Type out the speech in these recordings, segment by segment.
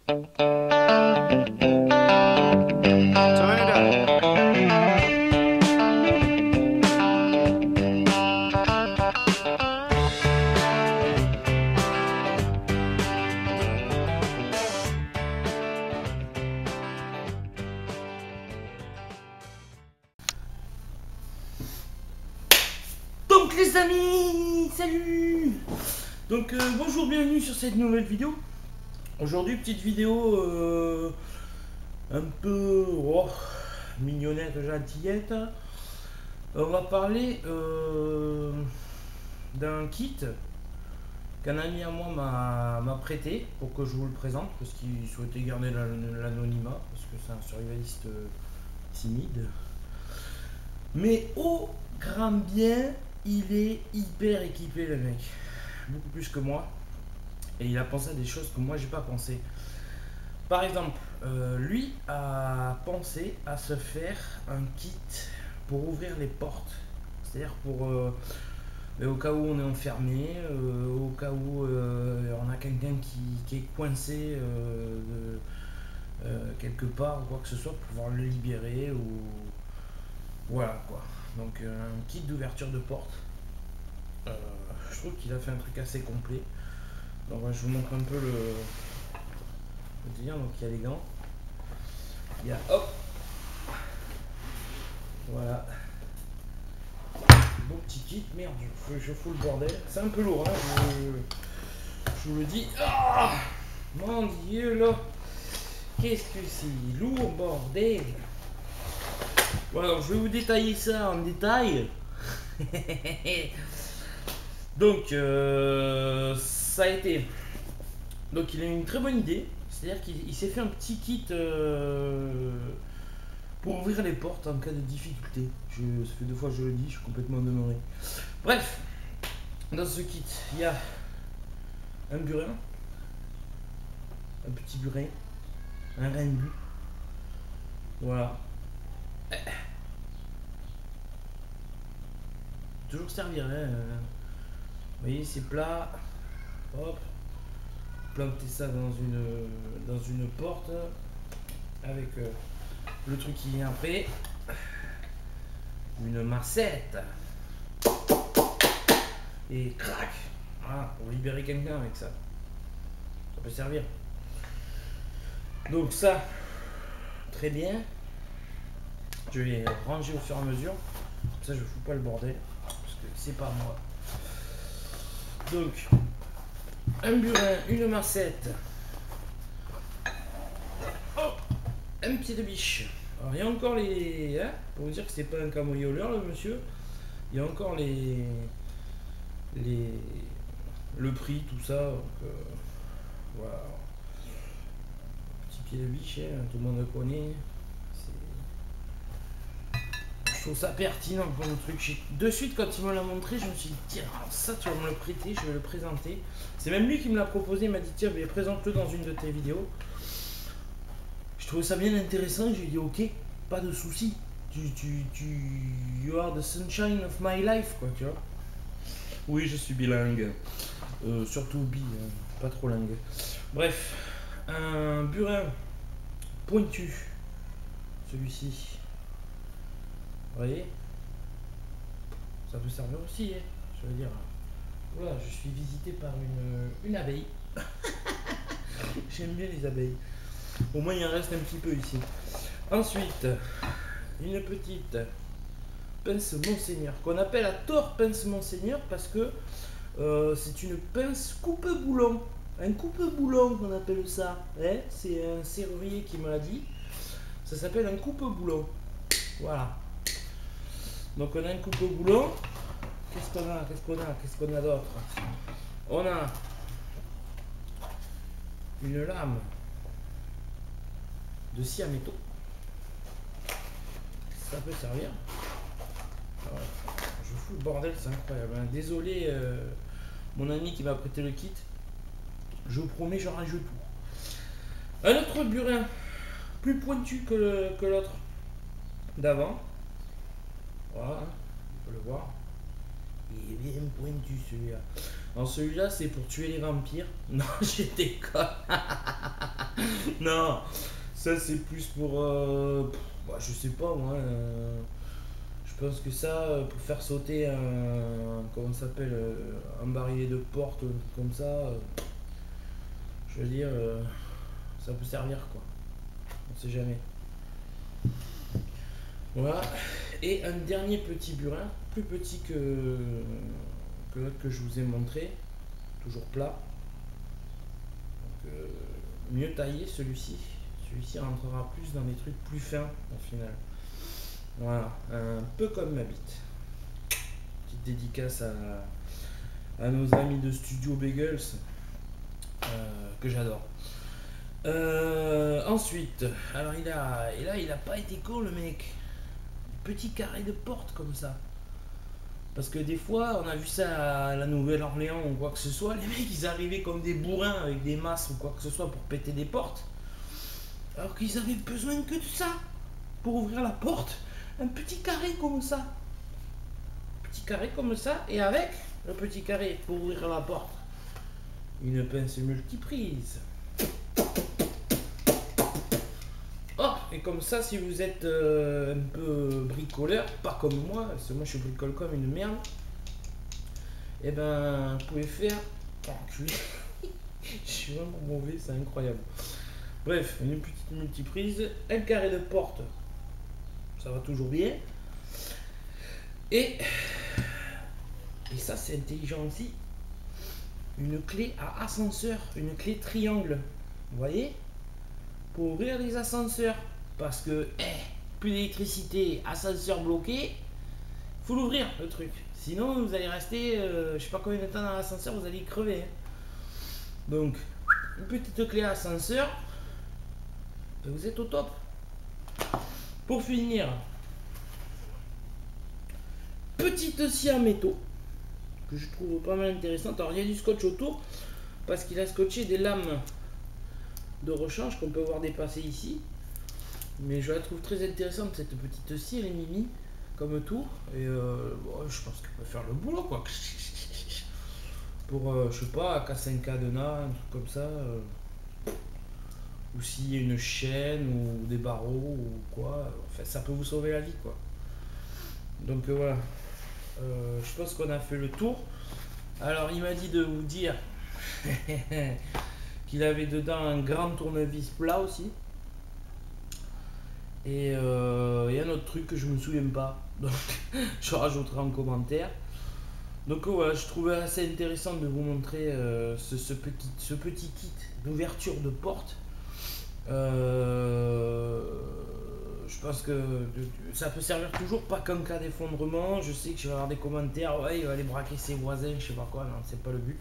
Turn it up. Donc les amis, salut. Donc bonjour, bienvenue sur cette nouvelle vidéo. Aujourd'hui, petite vidéo un peu mignonnette, gentillette. On va parler d'un kit qu'un ami à moi m'a prêté pour que je vous le présente parce qu'il souhaitait garder l'anonymat parce que c'est un survivaliste timide. Mais au grand bien, il est hyper équipé le mec, beaucoup plus que moi. Et il a pensé à des choses que moi j'ai pas pensé. Par exemple, lui a pensé à se faire un kit pour ouvrir les portes. C'est-à-dire pour mais au cas où on est enfermé, au cas où on a quelqu'un qui est coincé quelque part ou quoi que ce soit, pour pouvoir le libérer ou voilà quoi. Donc un kit d'ouverture de porte. Je trouve qu'il a fait un truc assez complet. Donc je vous montre un peu le délire. Donc il y a les gants. Il y a hop. Voilà. Bon petit kit. Merde, je fous le bordel. C'est un peu lourd, hein, je vous le dis. Ah, mon dieu là. Qu'est-ce que c'est lourd, bordel. Voilà, je vais vous détailler ça en détail. Donc ça a été. Donc il a eu une très bonne idée. C'est-à-dire qu'il s'est fait un petit kit pour ouvrir les portes en cas de difficulté. Ça fait 2 fois que je le dis, je suis complètement demeuré. Bref, dans ce kit, il y a un burin, un petit burin, un ringu. Voilà. Toujours servir, hein. Vous voyez, c'est plat. Hop. Planter ça dans une porte avec le truc qui vient après. Une massette. Et crac. Voilà, pour libérer quelqu'un avec ça. Ça peut servir. Donc ça, très bien. Je vais ranger au fur et à mesure. Comme ça, je fous pas le bordel. Parce que c'est pas moi. Donc, un burin, une massette. Oh, un pied de biche. Alors, il y a encore les... Hein, pour vous dire que c'est pas un cambrioleur, le monsieur. Il y a encore le prix, tout ça. Donc, voilà. Petit pied de biche, hein, tout le monde le connaît. Je trouve ça pertinent comme truc. De suite, quand il me l'a montré, je me suis dit, tiens, ça, tu vas me le prêter, je vais le présenter. C'est même lui qui me l'a proposé, il m'a dit, tiens, présente-le dans une de tes vidéos. Je trouvais ça bien intéressant, j'ai dit, ok, pas de souci. You are the sunshine of my life, quoi, tu vois. Oui, je suis bilingue. Surtout bi, hein, pas trop lingue. Bref, un burin pointu, celui-ci. Vous voyez, ça peut servir aussi, hein, je veux dire. Voilà, je suis visité par une abeille. J'aime bien les abeilles. Au moins, il en reste un petit peu ici. Ensuite, une petite pince Monseigneur, qu'on appelle à tort pince Monseigneur parce que c'est une pince coupe-boulon. Un coupe-boulon, qu'on appelle ça. Hein, c'est un serrurier qui me l'a dit. Ça s'appelle un coupe-boulon. Voilà. Donc on a un coupe-boulon. Qu'est-ce qu'on a d'autre? On a une lame de scie à métaux. Ça peut servir. Voilà. Je fous le bordel, c'est incroyable. Désolé, mon ami qui m'a prêté le kit. Je vous promets, j'en rajoute tout. Un autre burin, plus pointu que l'autre d'avant. Voilà, on peut le voir. Il est bien pointu celui-là. Alors celui-là, c'est pour tuer les vampires. Non, j'étais con. Non, ça c'est plus pour... bah, je sais pas moi. Je pense que ça, pour faire sauter un... Comment ça s'appelle un barillet de porte ou un truc comme ça. Je veux dire, ça peut servir quoi. On sait jamais. Voilà. Et un dernier petit burin, plus petit que l'autre que je vous ai montré. Toujours plat. Donc, mieux taillé celui-ci. Celui-ci rentrera plus dans des trucs plus fins au final. Voilà, un peu comme ma bite. Petite dédicace à nos amis de Studio Bagels, que j'adore. Ensuite, alors il a pas été con le mec. Petit carré de porte comme ça. Parce que des fois, on a vu ça à la Nouvelle-Orléans ou quoi que ce soit, les mecs ils arrivaient comme des bourrins avec des masses ou quoi que ce soit pour péter des portes. Alors qu'ils avaient besoin que de ça pour ouvrir la porte. Un petit carré comme ça. Petit carré comme ça, et avec le petit carré pour ouvrir la porte, une pince multiprise. Oh, et comme ça, si vous êtes un peu bricoleur, pas comme moi, parce que moi je bricole comme une merde, et ben vous pouvez faire. Enculé. Je suis vraiment mauvais, c'est incroyable. Bref, une petite multiprise, un carré de porte, ça va toujours bien. Et ça c'est intelligent aussi, une clé à ascenseur, une clé triangle, vous voyez, pour ouvrir les ascenseurs. Parce que, plus d'électricité, ascenseur bloqué, faut l'ouvrir le truc. Sinon vous allez rester, je sais pas combien de temps dans l'ascenseur, vous allez crever. Hein. Donc, une petite clé à ascenseur, vous êtes au top. Pour finir, petite scie à métaux, que je trouve pas mal intéressante. Alors il y a du scotch autour, parce qu'il a scotché des lames de rechange qu'on peut voir dépasser ici. Mais je la trouve très intéressante cette petite scie, elle est mimi comme tour. Et bon, je pense qu'elle peut faire le boulot quoi. Pour, je sais pas, casser un cadenas, un truc comme ça. Ou s'il y a une chaîne ou des barreaux ou quoi. Enfin, ça peut vous sauver la vie quoi. Donc voilà. Je pense qu'on a fait le tour. Alors il m'a dit de vous dire qu'il avait dedans un grand tournevis plat aussi. Et un autre truc que je me souviens pas. Donc je rajouterai en commentaire. Donc voilà, je trouvais assez intéressant de vous montrer ce petit kit d'ouverture de porte. Je pense que ça peut servir toujours, pas qu'en cas d'effondrement. Je sais que je vais avoir des commentaires, ouais il va aller braquer ses voisins, je sais pas quoi, non c'est pas le but.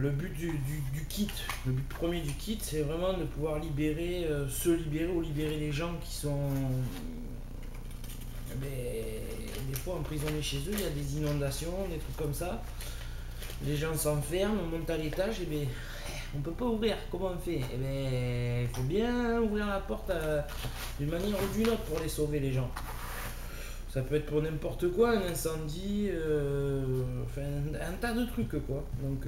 Le but du kit, le but premier du kit, c'est vraiment de pouvoir libérer, se libérer ou libérer les gens qui sont des fois emprisonnés chez eux. Il y a des inondations, des trucs comme ça. Les gens s'enferment, on monte à l'étage, et ben on peut pas ouvrir. Comment on fait? Et ben il faut bien ouvrir la porte d'une manière ou d'une autre pour les sauver les gens. Ça peut être pour n'importe quoi, un incendie, enfin un tas de trucs quoi. Donc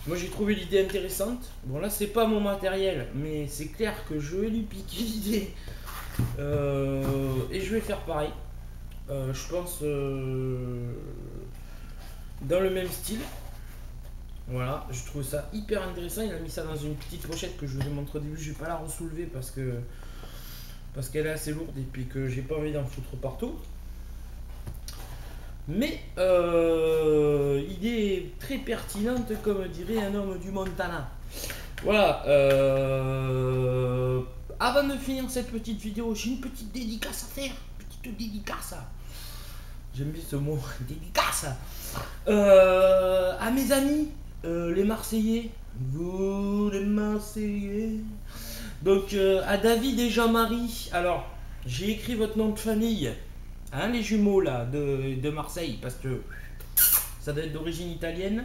moi j'ai trouvé l'idée intéressante. Bon là c'est pas mon matériel, mais c'est clair que je vais lui piquer l'idée. Et je vais faire pareil. Je pense dans le même style. Voilà, je trouve ça hyper intéressant. Il a mis ça dans une petite pochette que je vous ai montré au début. Je vais pas la ressoulever parce qu'elle est assez lourde et puis que j'ai pas envie d'en foutre partout. Mais idée très pertinente, comme dirait un homme du Montana. Voilà. Avant de finir cette petite vidéo, j'ai une petite dédicace à faire. Petite dédicace. J'aime bien ce mot, dédicace. À mes amis, les Marseillais. Vous les Marseillais. Donc à David et Jean-Marie. Alors, j'ai écrit votre nom de famille. Hein, les jumeaux là de Marseille, parce que ça doit être d'origine italienne.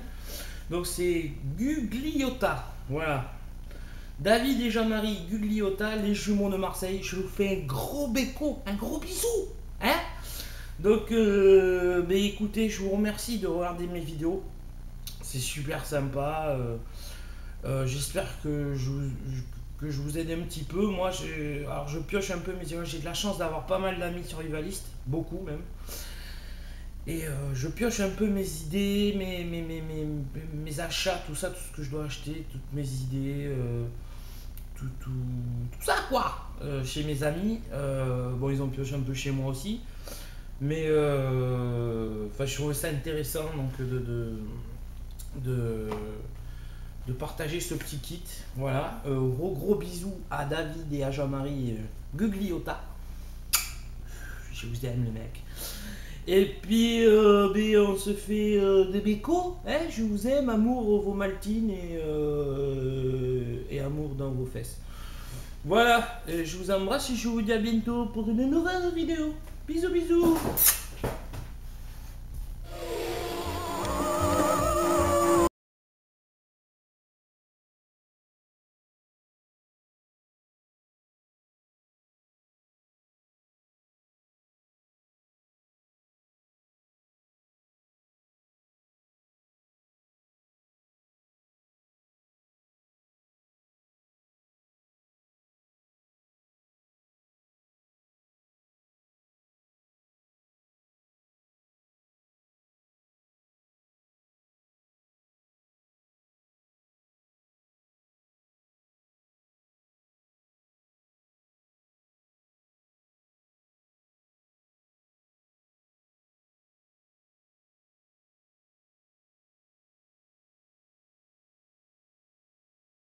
Donc c'est Gugliotta. Voilà. David et Jean-Marie Gugliotta, les jumeaux de Marseille. Je vous fais un gros béco, un gros bisou. Hein? Donc écoutez, je vous remercie de regarder mes vidéos. c'est super sympa. J'espère que je vous aide un petit peu. Moi, alors je pioche un peu, mais j'ai de la chance d'avoir pas mal d'amis survivalistes, beaucoup même. Et je pioche un peu mes idées, mes achats, tout ça, tout ce que je dois acheter, toutes mes idées, tout ça quoi, chez mes amis. Bon, ils ont pioché un peu chez moi aussi. Mais je trouvais ça intéressant donc de, de partager ce petit kit. Voilà. Gros bisous à David et à Jean-Marie Gugliota. Je vous aime les mecs. Et puis on se fait des bécos. Hein, je vous aime, amour vos maltines et amour dans vos fesses. Voilà, je vous embrasse et je vous dis à bientôt pour une nouvelle vidéo. Bisous bisous.